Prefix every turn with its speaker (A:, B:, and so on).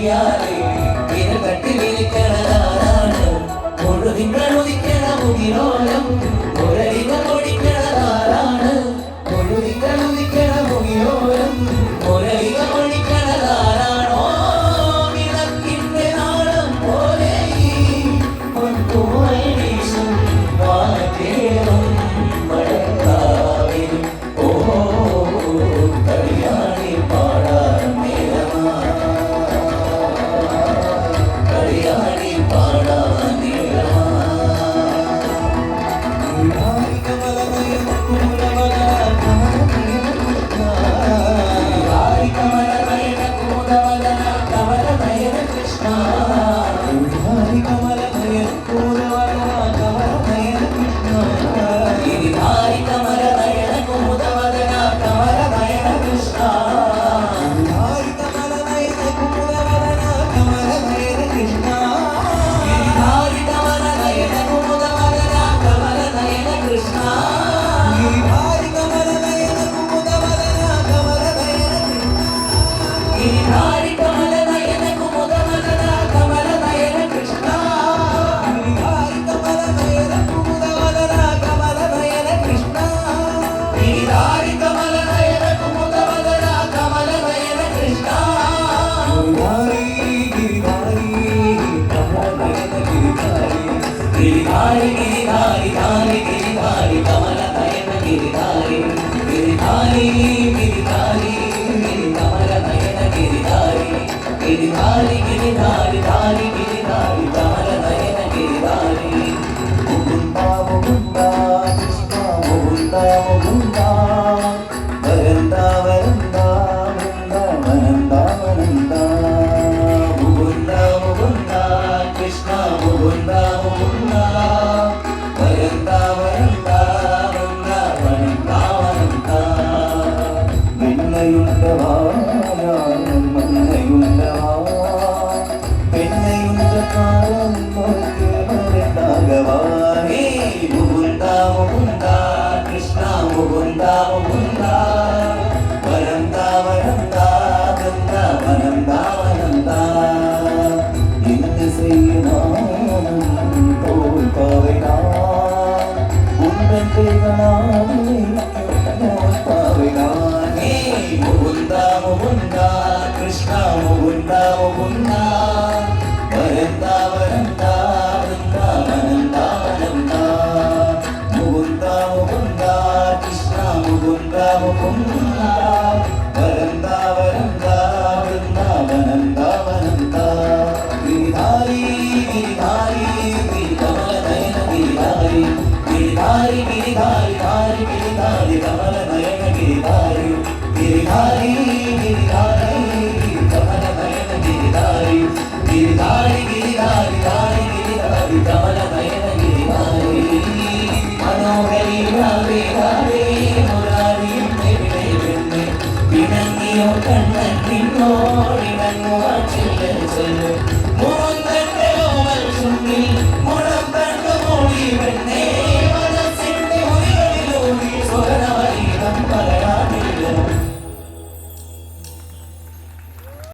A: മിഴിയാലെ ഇത് കട്ടിലിരിക്കണതാണ് മുഴുതിങ്കൾ ഉദിക്കണ മുകിലോലം ഒരടികൾ ഒടിക്കണതാരാണ് മുഴുതിങ്കൾ ഉദിക്കണ മുകിലോലം ഒരടികൾ ഒടിക്കണതാരാണോ വിളക്കിന്റെ നാളം പോലെ പൊൻപൂവൽ വീശും വാനത്തേറും മഴക്കാവിൽ ഓ കളിയാടി പാടാൻ നേരമാ കളിയാടി പാടാൻ നേരമാ गिरिधारी गिरिधारी धारी गिरिधारी कमल नयन गिरिधारी गिरिधारी गिरिधारी कमल नयन गिरिधारी गिरिधारी गिरिधारी धारी Giridhari Kamal Nayan Giridhari Mukunda Mukunda Krishna Mukunda Mukunda veranda veranda veranda veranda Mukunda Mukunda Krishna Mukunda Mukunda veranda veranda veranda veranda veranda मिन्नयुंडवा मन्नयुंडवा पेन्नयुंडकारं मोके वरंदागवा हे Mukunda Mukunda Krishna Mukunda Mukunda veranda veranda veranda veranda veranda इन्न सेना Mukunda Mukunda Krishna Mukunda Mukunda veranda veranda veranda veranda veranda Mukunda Mukunda Krishna Mukunda Mukunda veranda veranda veranda veranda veranda Giridhari Giridhari Kamal Nayan Giridhari Giridhari Giridhari धारी गिरिधारी कमल नयन गिरिधारी गिरिधारी गिरिधारी कमल नयन गिरिधारी गिरिधारी गिरिधारी धारी गिरिधारी कमल नयन गिरिधारी मनोहरी राधे राधे मुरारी मेरे बिन्ने बिनंगियो कണ്ണൻ നിന്നോടിണങ്ങുവാൻ ചെല്ലു